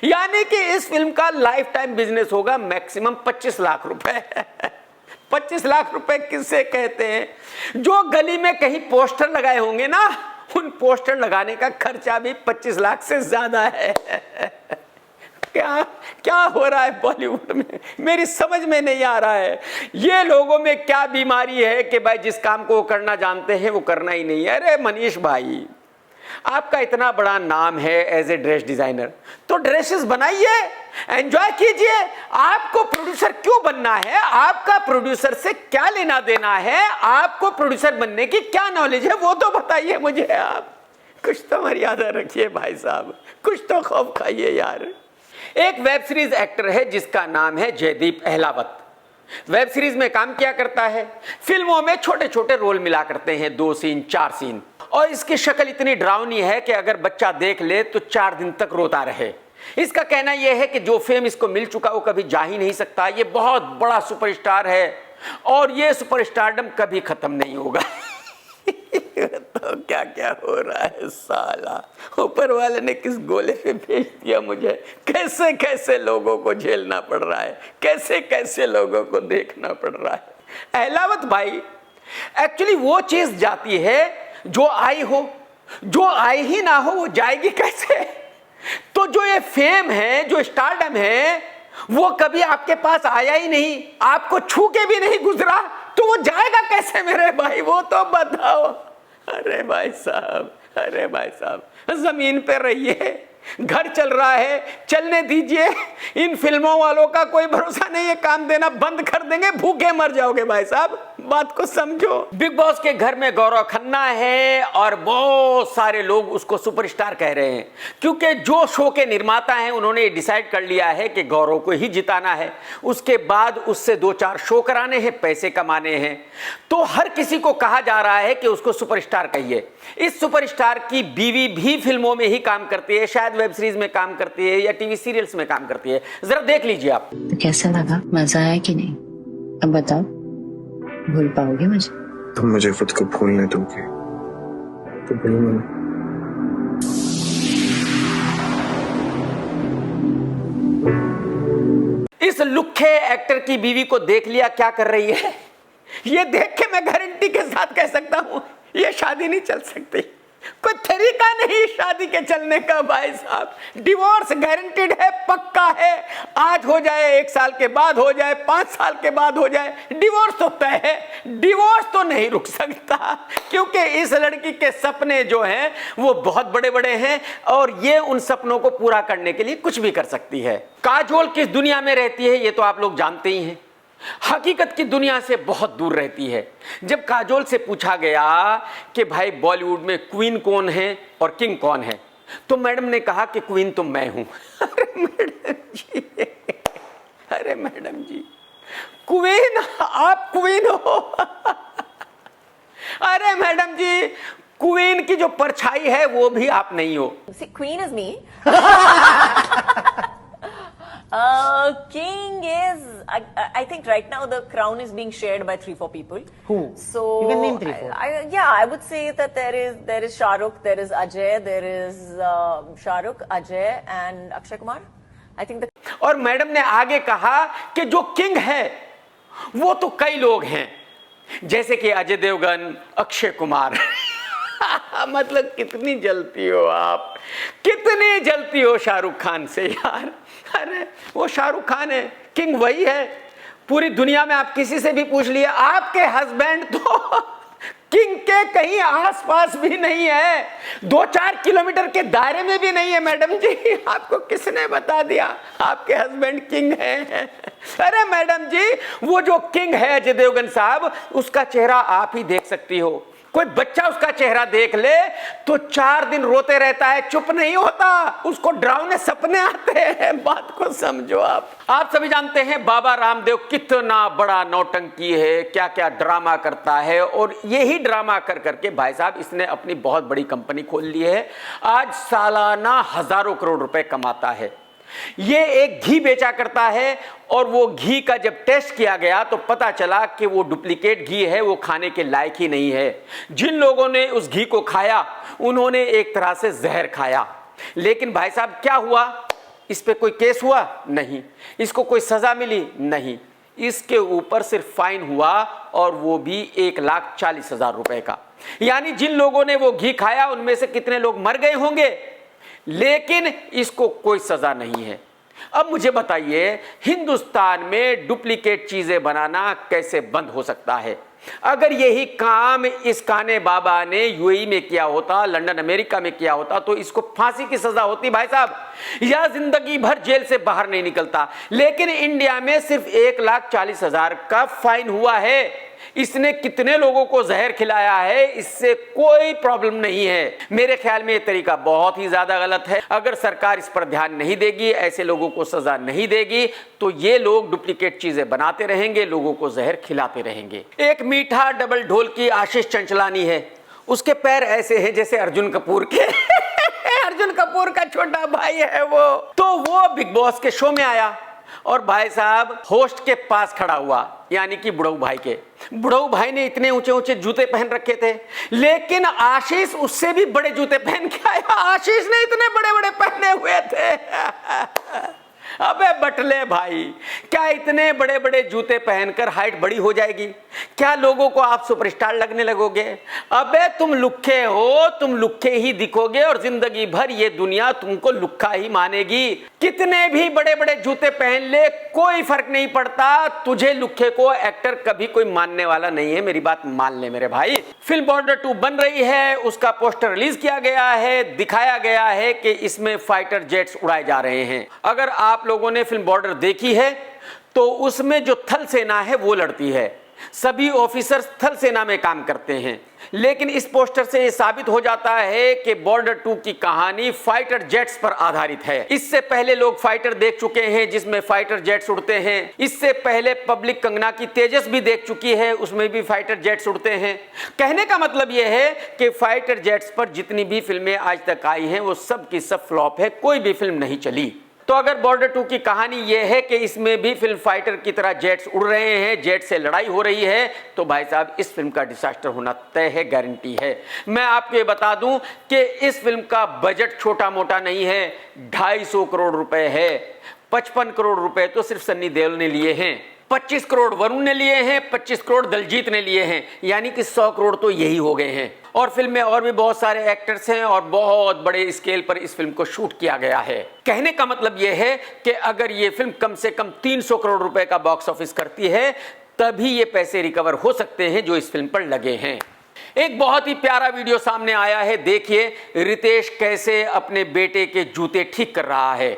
यानी कि इस फिल्म का लाइफ टाइम बिजनेस होगा मैक्सिमम 25 लाख रुपए। 25 लाख रुपए किससे कहते हैं? जो गली में कहीं पोस्टर लगाए होंगे ना, उन पोस्टर लगाने का खर्चा भी 25 लाख से ज्यादा है। क्या क्या हो रहा है बॉलीवुड में, मेरी समझ में नहीं आ रहा है। ये लोगों में क्या बीमारी है कि भाई जिस काम को वो करना जानते हैं वो करना ही नहीं है। अरे मनीष भाई, आपका इतना बड़ा नाम है एज ए ड्रेस डिजाइनर, तो ड्रेसेस बनाइए, एंजॉय कीजिए। आपको प्रोड्यूसर क्यों बनना है? आपका प्रोड्यूसर से क्या लेना देना है? आपको प्रोड्यूसर बनने की क्या नॉलेज है वो तो बताइए मुझे। आप कुछ तो मर्यादा रखिए भाई साहब, कुछ तो खौफ खाइए यार। एक वेब सीरीज एक्टर है जिसका नाम है जयदीप अहलावत। वेब सीरीज में काम किया करता है, फिल्मों में छोटे छोटे रोल मिला करते हैं, 2 सीन 4 सीन, और इसकी शक्ल इतनी डरावनी है कि अगर बच्चा देख ले तो 4 दिन तक रोता रहे। इसका कहना यह है कि जो फेम इसको मिल चुका वो कभी जा ही नहीं सकता। ये बहुत बड़ा सुपरस्टार है और ये सुपरस्टारडम कभी खत्म नहीं होगा। तो क्या क्या हो रहा है साला, ऊपर वाले ने किस गोले पे भेज दिया मुझे। कैसे कैसे लोगों को झेलना पड़ रहा है, कैसे कैसे लोगों को देखना पड़ रहा है। अहलावत भाई, एक्चुअली वो चीज जाती है जो आई हो, जो आई ही ना हो वो जाएगी कैसे। तो जो ये फेम है, जो स्टारडम है, वो कभी आपके पास आया ही नहीं, आपको छू के भी नहीं गुजरा, तो वो जाएगा कैसे मेरे भाई, वो तो बताओ। अरे भाई साहब, अरे भाई साहब, जमीन पे रहिए, घर चल रहा है, चलने दीजिए। इन फिल्मों वालों का कोई भरोसा नहीं है, काम देना बंद कर देंगे, भूखे मर जाओगे भाई साहब, बात को समझो। बिग बॉस के घर में गौरव खन्ना है और बहुत सारे लोग उसको सुपरस्टार कह रहे हैं, क्योंकि जो शो के निर्माता हैं उन्होंने डिसाइड कर लिया है कि गौरव को ही जिताना है। उसके बाद उससे 2-4 शो कराने हैं, पैसे कमाने हैं। तो हर किसी को कहा जा रहा है कि उसको सुपरस्टार कहिए। इस सुपरस्टार की बीवी भी फिल्मों में ही काम करती है, शायद वेब सीरीज में काम करती है या टीवी सीरियल्स में काम करती है। जरा देख लीजिए आप। तो कैसा लगा, मजा आया कि नहीं? अब बताओ, भूल पाओगे मुझे? तुम मुझे खुद को भूलने दोगे तो भूलूंगा। इस लुक्खे एक्टर की बीवी को देख लिया क्या कर रही है। ये देख के मैं गारंटी के साथ कह सकता हूं ये शादी नहीं चल सकती। कोई तरीका नहीं शादी के चलने का भाई साहब। डिवोर्स गारंटीड है, पक्का है। आज हो जाए, 1 साल के बाद हो जाए, 5 साल के बाद हो जाए, डिवोर्स तो तय है। डिवोर्स तो नहीं रुक सकता, क्योंकि इस लड़की के सपने जो हैं वो बहुत बड़े बड़े हैं और ये उन सपनों को पूरा करने के लिए कुछ भी कर सकती है। काजोल किस दुनिया में रहती है ये तो आप लोग जानते ही हैं। हकीकत की दुनिया से बहुत दूर रहती है। जब काजोल से पूछा गया कि भाई बॉलीवुड में क्वीन कौन है और किंग कौन है, तो मैडम ने कहा कि क्वीन तो मैं हूं। अरे मैडम जी, अरे मैडम जी, क्वीन, आप क्वीन हो। अरे मैडम जी, क्वीन की जो परछाई है वो भी आप नहीं हो। Queen is me. King is, I think right now the crown is being shared by 3-4 people. Who? So You can name 3-4. I would say that there is Shah Rukh, there is Ajay, there is Shah Rukh, Ajay and Akshay Kumar. I think और madam ने आगे कहा कि जो king है वो तो कई लोग हैं, जैसे कि अजय देवगन, अक्षय कुमार। मतलब कितनी जलती हो आप, कितनी जलती हो शाहरुख खान से यार। अरे वो शाहरुख खान है, किंग वही है। पूरी दुनिया में आप किसी से भी पूछ लिए, आपके हस्बैंड तो किंग के कहीं आसपास भी नहीं है, 2-4 किलोमीटर के दायरे में भी नहीं है। मैडम जी, आपको किसने बता दिया आपके हस्बैंड किंग हैं? अरे मैडम जी, वो जो किंग है अजय देवगन साहब, उसका चेहरा आप ही देख सकती हो। कोई बच्चा उसका चेहरा देख ले तो 4 दिन रोते रहता है, चुप नहीं होता, उसको डरावने सपने आते हैं। बात को समझो आप सभी जानते हैं बाबा रामदेव कितना बड़ा नौटंकी है, क्या क्या ड्रामा करता है, और यही ड्रामा कर करके भाई साहब इसने अपनी बहुत बड़ी कंपनी खोल ली है। आज सालाना हजारों करोड़ रुपए कमाता है। ये एक घी बेचा करता है और वो घी का जब टेस्ट किया गया तो पता चला कि वो डुप्लीकेट घी है, वो खाने के लायक ही नहीं है। जिन लोगों ने उस घी को खाया उन्होंने एक तरह से जहर खाया। लेकिन भाई साहब क्या हुआ, इस पे कोई केस हुआ? नहीं। इसको कोई सजा मिली? नहीं। इसके ऊपर सिर्फ फाइन हुआ और वो भी 1,40,000 रुपए का। यानी जिन लोगों ने वो घी खाया उनमें से कितने लोग मर गए होंगे, लेकिन इसको कोई सजा नहीं है। अब मुझे बताइए, हिंदुस्तान में डुप्लीकेट चीजें बनाना कैसे बंद हो सकता है? अगर यही काम इस काने बाबा ने यूएई में किया होता, लंदन अमेरिका में किया होता, तो इसको फांसी की सजा होती भाई साहब, या जिंदगी भर जेल से बाहर नहीं निकलता। लेकिन इंडिया में सिर्फ 1,40,000 का फाइन हुआ है। इसने कितने लोगों को जहर खिलाया है, इससे कोई प्रॉब्लम नहीं है। मेरे ख्याल में यह तरीका बहुत ही ज्यादा गलत है। अगर सरकार इस पर ध्यान नहीं देगी, ऐसे लोगों को सजा नहीं देगी, तो ये लोग डुप्लीकेट चीजें बनाते रहेंगे, लोगों को जहर खिलाते रहेंगे। एक मीठा डबल ढोल की आशीष चंचलानी है, उसके पैर ऐसे हैं जैसे अर्जुन कपूर के अर्जुन कपूर का छोटा भाई है वो। तो वो बिग बॉस के शो में आया और भाई साहब होस्ट के पास खड़ा हुआ, यानी कि बुढ़ऊ भाई के। बुढ़ऊ भाई ने इतने ऊंचे ऊंचे जूते पहन रखे थे, लेकिन आशीष उससे भी बड़े जूते पहन के आया। आशीष ने इतने बड़े बड़े पहने हुए थे। अबे बटले भाई, क्या इतने बड़े बड़े जूते पहनकर हाइट बड़ी हो जाएगी? क्या लोगों को आप सुपरस्टार लगने लगोगे? अबे तुम लुक्खे हो, तुम लुक्खे ही दिखोगे और जिंदगी भर ये दुनिया तुमको लुक्खा ही मानेगी। कितने भी बड़े बड़े जूते पहन ले, कोई फर्क नहीं पड़ता। तुझे लुक्खे को एक्टर कभी कोई मानने वाला नहीं है, मेरी बात मान ले मेरे भाई। फिल्म बॉर्डर 2 बन रही है, उसका पोस्टर रिलीज किया गया है। दिखाया गया है कि इसमें फाइटर जेट्स उड़ाए जा रहे हैं। अगर आप लोगों ने फिल्म बॉर्डर देखी है तो उसमें जो थल सेना है वो लड़ती है, सभी ऑफिसर्स थल सेना में काम करते हैं। लेकिन इस पोस्टर से यह साबित हो जाता है कि बॉर्डर 2 की कहानी फाइटर जेट्स पर आधारित है। इससे पहले लोग फाइटर देख चुके हैं जिसमें फाइटर जेट्स उड़ते हैं। इससे पहले पब्लिक कंगना की तेजस भी देख चुकी है, उसमें भी फाइटर जेट्स उड़ते हैं। कहने का मतलब यह है कि फाइटर जेट्स पर जितनी भी फिल्में आज तक आई हैं वो सब की सब फ्लॉप है, कोई भी फिल्म नहीं चली। तो अगर बॉर्डर 2 की कहानी यह है कि इसमें भी फिल्म फाइटर की तरह जेट्स उड़ रहे हैं, जेट से लड़ाई हो रही है, तो भाई साहब इस फिल्म का डिजास्टर होना तय है, गारंटी है। मैं आपको ये बता दूं कि इस फिल्म का बजट छोटा मोटा नहीं है, 250 करोड़ रुपए है। 55 करोड़ रुपए तो सिर्फ सन्नी देओल ने लिए हैं, 25 करोड़ वरुण ने लिए हैं, 25 करोड़ दलजीत ने लिए हैं, यानी कि 100 करोड़ तो यही हो गए हैं। और फिल्म में और भी बहुत सारे एक्टर्स हैं और बहुत बड़े स्केल पर इस फिल्म को शूट किया गया है। कहने का मतलब यह है कि अगर ये फिल्म कम से कम 300 करोड़ रुपए का बॉक्स ऑफिस करती है, तभी ये पैसे रिकवर हो सकते हैं जो इस फिल्म पर लगे हैं। एक बहुत ही प्यारा वीडियो सामने आया है, देखिए रितेश कैसे अपने बेटे के जूते ठीक कर रहा है।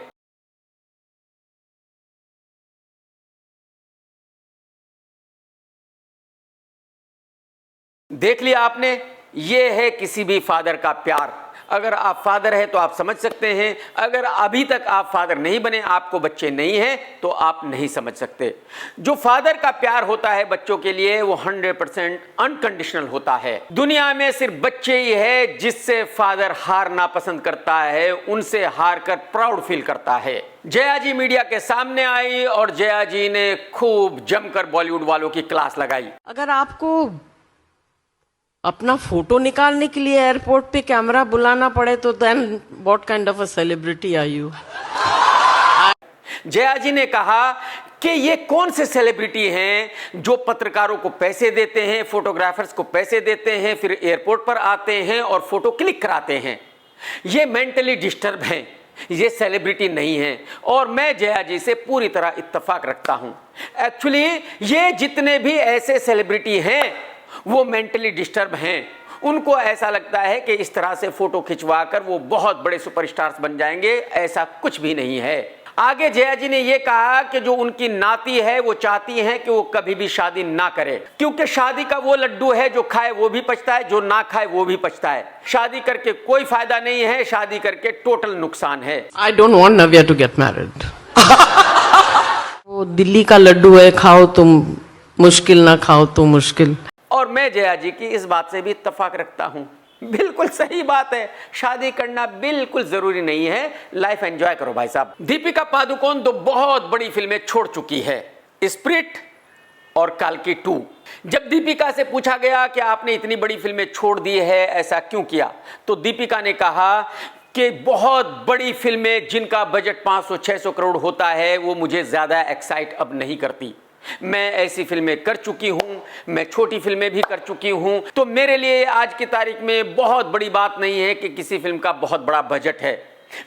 देख लिया आपने, ये है किसी भी फादर का प्यार। अगर आप फादर हैं तो आप समझ सकते हैं, अगर अभी तक आप फादर नहीं बने, आपको बच्चे नहीं हैं, तो आप नहीं समझ सकते। जो फादर का प्यार होता है बच्चों के लिए वो 100% अनकंडीशनल होता है। दुनिया में सिर्फ बच्चे ही है जिससे फादर हारना पसंद करता है, उनसे हार कर प्राउड फील करता है। जया जी मीडिया के सामने आई और जया जी ने खूब जमकर बॉलीवुड वालों की क्लास लगाई। अगर आपको अपना फोटो निकालने के लिए एयरपोर्ट पे कैमरा बुलाना पड़े तो then what kind of a celebrity are you? Jaya ji ने कहा कि ये कौन से सेलिब्रिटी हैं जो पत्रकारों को पैसे देते हैं, फोटोग्राफर्स को पैसे देते हैं, फिर एयरपोर्ट पर आते हैं और फोटो क्लिक कराते हैं। ये मेंटली डिस्टर्ब हैं, ये सेलिब्रिटी नहीं है। और मैं जया जी से पूरी तरह इत्तेफाक रखता हूं। एक्चुअली ये जितने भी ऐसे सेलिब्रिटी हैं वो मेंटली डिस्टर्ब हैं। उनको ऐसा लगता है कि इस तरह से फोटो खिंचवाकर वो बहुत बड़े सुपरस्टार्स बन जाएंगे, ऐसा कुछ भी नहीं है। आगे जया जी ने यह कहा कि जो उनकी नाती है वो चाहती है कि वो कभी भी शादी ना करे, क्योंकि शादी का वो लड्डू है जो खाए वो भी पछता है, जो ना खाए वो भी पछता है। शादी करके कोई फायदा नहीं है, शादी करके टोटल नुकसान है। I don't want Navya to get married. वो दिल्ली का लड्डू है, खाओ तुम मुश्किल, ना खाओ तो मुश्किल। और मैं जया जी की इस बात से भी इत्तेफाक रखता हूं। बिल्कुल सही बात है, शादी करना बिल्कुल जरूरी नहीं है, लाइफ एंजॉय करो भाई साहब। दीपिका पादुकोण तो बहुत बड़ी फिल्में छोड़ चुकी है, स्पिरिट और काल्की 2। जब दीपिका से पूछा गया कि आपने इतनी बड़ी फिल्में छोड़ दी है, ऐसा क्यों किया, तो दीपिका ने कहा कि बहुत बड़ी फिल्में जिनका बजट 500-600 करोड़ होता है वो मुझे ज्यादा एक्साइट अब नहीं करती। मैं ऐसी फिल्में कर चुकी हूं, मैं छोटी फिल्में भी कर चुकी हूं, तो मेरे लिए आज की तारीख में बहुत बड़ी बात नहीं है कि किसी फिल्म का बहुत बड़ा बजट है।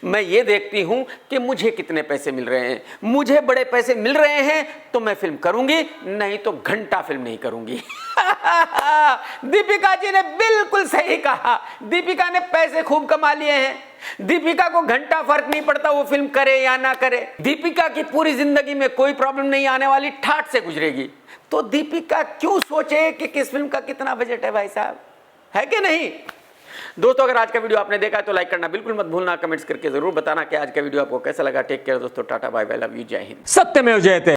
मैं ये देखती हूं कि मुझे कितने पैसे मिल रहे हैं। मुझे बड़े पैसे मिल रहे हैं तो मैं फिल्म करूंगी, नहीं तो घंटा फिल्म नहीं करूंगी। दीपिका जी ने बिल्कुल सही कहा। दीपिका ने पैसे खूब कमा लिए हैं। दीपिका को घंटा फर्क नहीं पड़ता वो फिल्म करे या ना करे। दीपिका की पूरी जिंदगी में कोई प्रॉब्लम नहीं आने वाली, ठाठ से गुजरेगी। तो दीपिका क्यों सोचे कि किस फिल्म का कितना बजट है भाई साहब, है कि नहीं? दोस्तों, अगर आज का वीडियो आपने देखा है तो लाइक करना बिल्कुल मत भूलना। कमेंट्स करके जरूर बताना कि आज का वीडियो आपको कैसा लगा। टेक केयर दोस्तों, tata bye bye, love you, जय हिंद। सत्यमेव जयते।